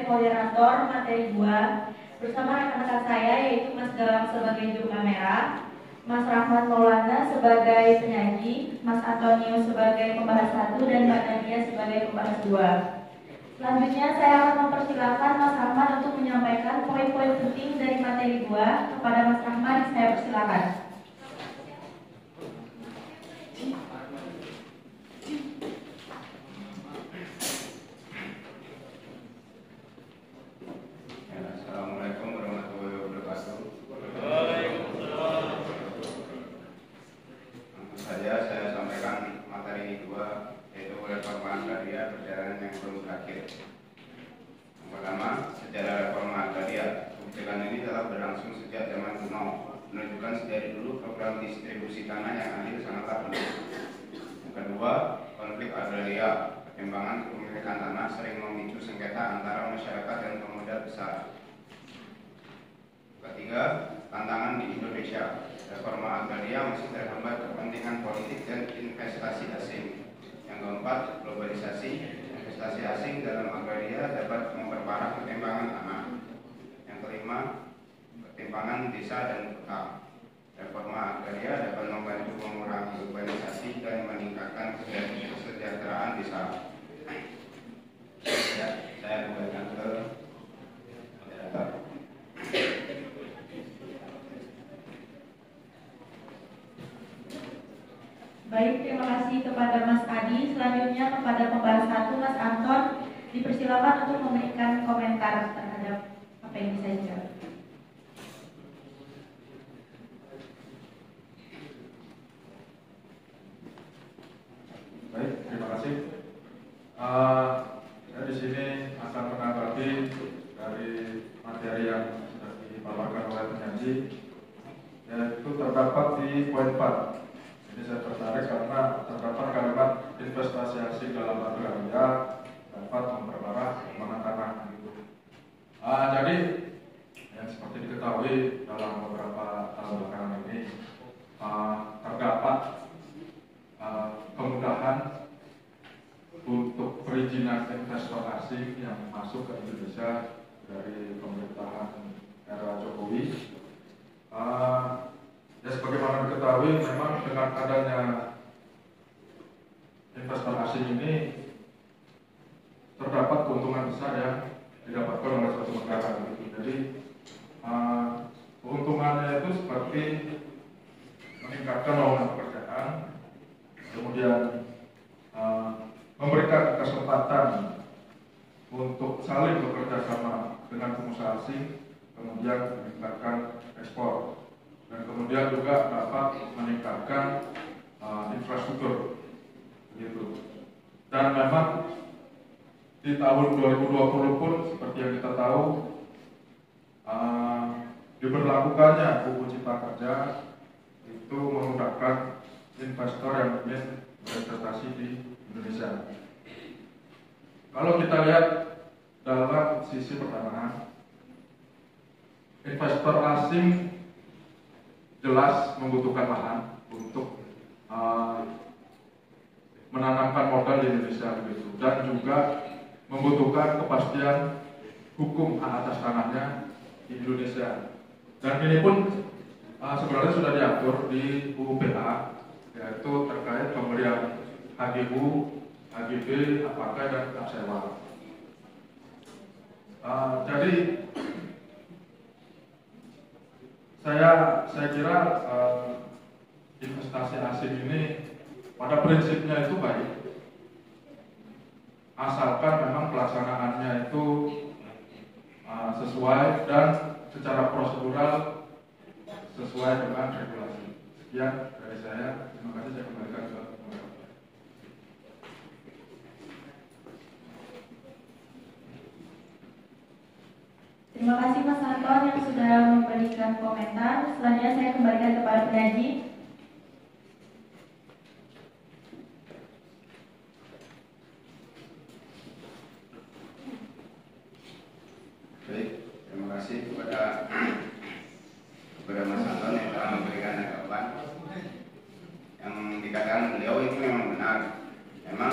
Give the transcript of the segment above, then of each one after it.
moderator materi 2 bersama rekan-rekan saya, yaitu Mas Galang sebagai juru kamera, Mas Rahmat Maulana sebagai penyaji, Mas Antonio sebagai pembahas 1, dan Mbak Nadia sebagai pembahas 2. Selanjutnya saya akan mempersilahkan Mas Rahmat untuk menyampaikan poin-poin penting dari materi 2. Kepada Mas Rahmat, saya persilakan. Assalamualaikum warahmatullahi wabarakatuh. Langsung saja saya sampaikan materi 2, yaitu reforma agraria perjalanan yang belum berakhir. Yang pertama, sejarah reforma agraria. Kebijakan ini telah berlangsung sejak zaman kuno, menunjukkan sejak dulu program distribusi tanah yang adil sangatlah penting. Yang kedua, konflik agraria. Pertimbangan kepemilikan tanah sering memicu sengketa antara masyarakat dan pemuda besar. Ketiga, tantangan di Indonesia. Reforma agraria masih terhambat kepentingan politik dan investasi asing. Yang keempat, globalisasi. Investasi asing dalam agraria dapat memperparah ketimpangan tanah. Yang kelima, ketimpangan desa dan kota. Reforma agraria dapat membantu mengurangi urbanisasi dan meningkatkan kesejahteraan desa. Ya, saya kembalikan ke moderator. Baik, terima kasih kepada Mas Adi. Selanjutnya kepada pembahas 1, Mas Anton, dipersilakan untuk memberikan komentar terhadap apa yang disajikan. Baik, terima kasih. Saya di sini akan menanggapi dari materi yang sudah dipaparkan oleh penyaji, yaitu terdapat di poin 4. Ini saya tertarik karena terdapat kalimat investasi asing dalam agraria dapat memperparah keuangan tanah. Jadi yang seperti diketahui dalam beberapa tahun belakangan ini terdapat kemudahan untuk perizinan investor asing yang masuk ke Indonesia dari pemerintahan era Jokowi. Ya, sebagaimana diketahui, memang dengan adanya investor asing ini terdapat keuntungan besar yang didapatkan oleh suatu negara. Jadi keuntungannya itu seperti meningkatkan lowongan pekerjaan, kemudian memberikan kesempatan untuk saling bekerja sama dengan pengusaha asing, kemudian meningkatkan ekspor, dan kemudian juga dapat meningkatkan infrastruktur, begitu. Dan memang di tahun 2020 pun seperti yang kita tahu diberlakukannya UU Cipta Kerja itu memudahkan investor yang ingin berinvestasi di Indonesia. Kalau kita lihat dalam sisi pertama, investor asing jelas membutuhkan lahan untuk menanamkan modal di Indonesia, begitu, dan juga membutuhkan kepastian hukum hak atas tanahnya di Indonesia. Dan ini pun sebenarnya sudah diatur di UU PA, yaitu terkait pemberian HGU, HGB, APK, dan hak sewa. Jadi saya kira investasi asing ini pada prinsipnya itu baik, asalkan memang pelaksanaannya itu sesuai dan secara prosedural sesuai dengan regulasi. Sekian dari saya. Terima kasih. Saya kembalikan ke moderator. Terima kasih Mas Anton yang sudah memberikan komentar. Selanjutnya saya kembalikan kepada penyaji. Baik, terima kasih kepada Mas Anton yang telah memberikan tanggapan. Yang dikatakan beliau itu memang benar. Memang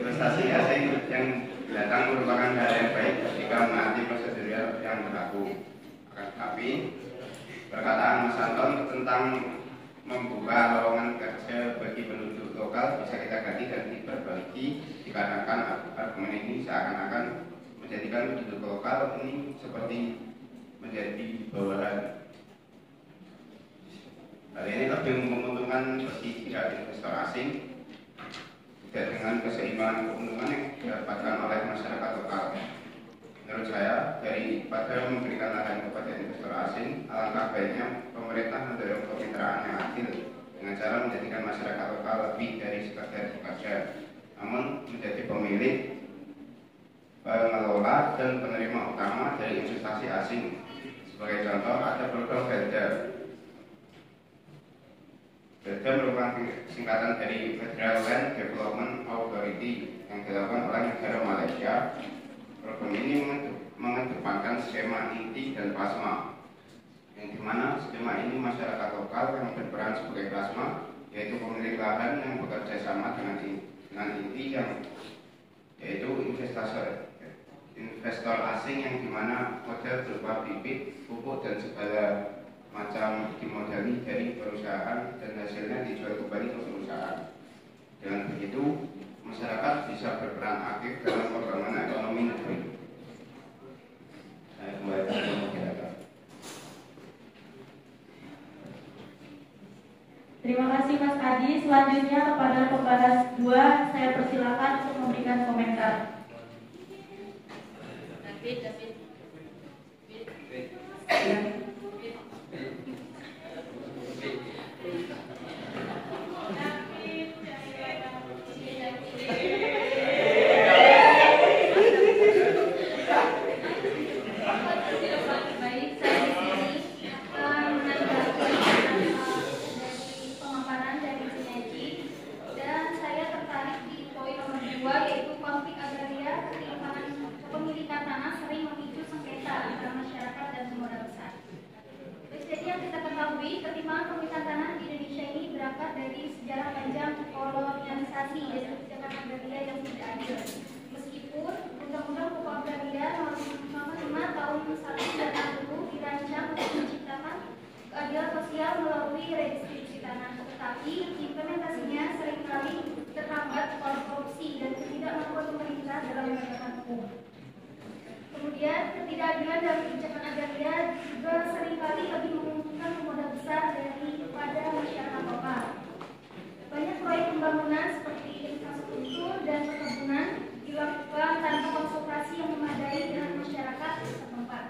investasi asing yang datang yang berlaku. Akan tetapi perkataan Mas Anton tentang membuka lowongan kerja bagi penduduk lokal bisa kita ganti dan diperbaiki, dikarenakan argumen ini seakan-akan menjadikan penduduk lokal ini seperti menjadi bawahan. Hal ini lebih menguntungkan bagi pihak investor asing, tidak dengan keseimbangan keuntungan yang didapatkan oleh masyarakat lokal. Menurut saya, daripada memberikan lahan kepada investor asing, alangkah baiknya pemerintah mendorong kemitraan yang adil dengan cara menjadikan masyarakat lokal lebih dari sekedar pekerja, namun menjadi pemilik, pengelola, dan penerima utama dari investasi asing. Sebagai contoh, ada program Belda. Belda merupakan singkatan dari Federal Land Development Authority yang dilakukan oleh negara Malaysia. Program ini mengedepankan skema inti dan plasma, yang dimana skema ini masyarakat lokal yang berperan sebagai plasma, yaitu pemilik lahan yang bekerja sama dengan inti yang yaitu investor asing, yang dimana modal berupa bibit, pupuk, dan segala macam dimodali dari perusahaan dan hasilnya dijual kembali ke perusahaan. Dengan begitu, masyarakat bisa berperan aktif dalam pengembangan ekonomi negeri. Saya kembali ke masyarakat. Terima kasih Mas Adi. Selanjutnya kepada pembahas 2, saya persilakan untuk memberikan komentar. David. Pertimbangan pemilihan tanah di Indonesia ini berangkat dari sejarah panjang kolonialisasi dan kebijakan agraria yang tidak adil. Meskipun Undang-Undang Pokok Agraria Nomor 5 Tahun 1980 dirancang untuk menciptakan keadilan sosial melalui redistribusi tanah, tetapi implementasinya seringkali terhambat oleh korupsi dan ketidakmampuan pemerintah dalam menegakkan hukum. Kemudian, ketidakadilan dalam kebijakan agraria juga seringkali lebih menguntungkan pemodal besar daripada masyarakat lokal. Banyak proyek pembangunan seperti infrastruktur dan perkebunan dilakukan tanpa konsultasi yang memadai dengan masyarakat setempat.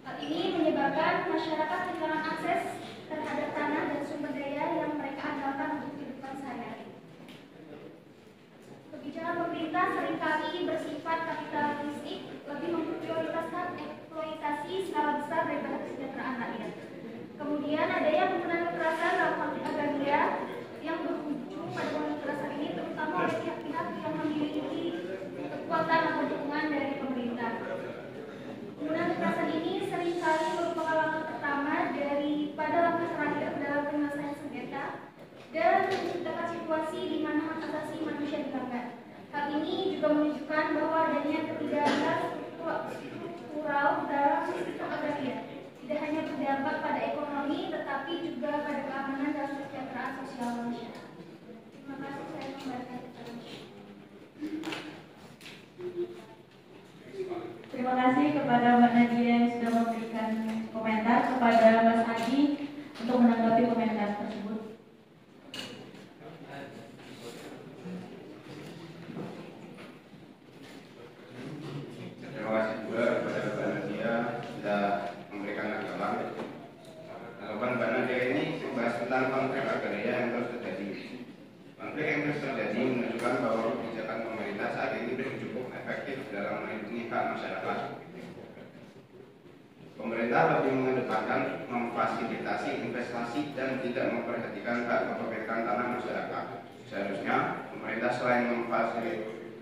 Hal ini menyebabkan masyarakat kehilangan akses terhadap tanah dan sumber daya yang mereka andalkan untuk kehidupan sehari-hari. Kebijakan pemerintah seringkali bersifat kapitalistik, lebih memprioritaskan eksploitasi skala besar daripada kesejahteraan rakyat. Kemudian adanya penggunaan kekerasan dalam konflik agraria yang berujung pada penggunaan kekerasan ini terutama oleh pihak-pihak yang memiliki kekuatan atau dukungan dari pemerintah. Penggunaan kekerasan ini seringkali merupakan langkah pertama daripada langkah terakhir dalam penyelesaian sengketa dan menciptakan situasi di mana hak asasi manusia dilanggar. Hal ini juga menunjukkan bahwa adanya ketidakadilan struktural dalam sistem agraria tidak hanya berdampak pada ekonomi, tetapi juga pada keamanan dan kesejahteraan sosial manusia. Terima kasih, saya kembalikan kepada Terima kasih kepada Mbak Nadia yang sudah memberikan komentar, kepada Mas Adi untuk menanggapi komentar tersebut. Terima kasih juga kepada Mbak Nadia sudah memberikan tanggapan. Tanggapan Mbak Nadia ini membahas tentang konflik agraria yang terus terjadi. Konflik yang terus terjadi menunjukkan bahwa kebijakan pemerintah saat ini belum cukup efektif dalam melindungi hak masyarakat. Pemerintah lebih mengedepankan memfasilitasi investasi dan tidak memperhatikan hak kepemilikan tanah masyarakat. Seharusnya pemerintah selain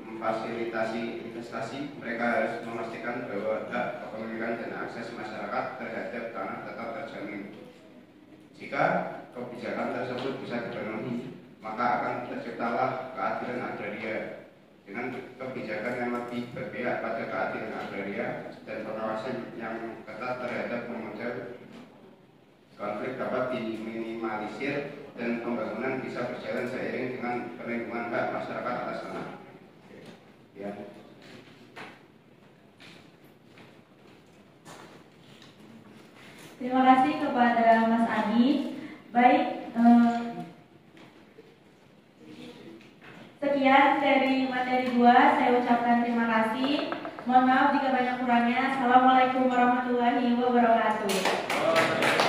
memfasilitasi investasi, mereka harus memastikan bahwa hak kepemilikan dan akses masyarakat terhadap tanah tetap terjamin. Jika kebijakan tersebut bisa dipenuhi, maka akan terciptalah keadilan agraria. Dengan kebijakan yang lebih berpihak pada keadilan agraria, agraria dan pengawasan yang ketat terhadap model konflik dapat diminimalisir dan pembangunan bisa berjalan seiring dengan perlindungan hak masyarakat atas tanah. Ya. Terima kasih kepada Mas Adi. Baik, sekian dari materi 2, saya ucapkan terima kasih. Mohon maaf jika banyak kurangnya. Assalamualaikum warahmatullahi wabarakatuh.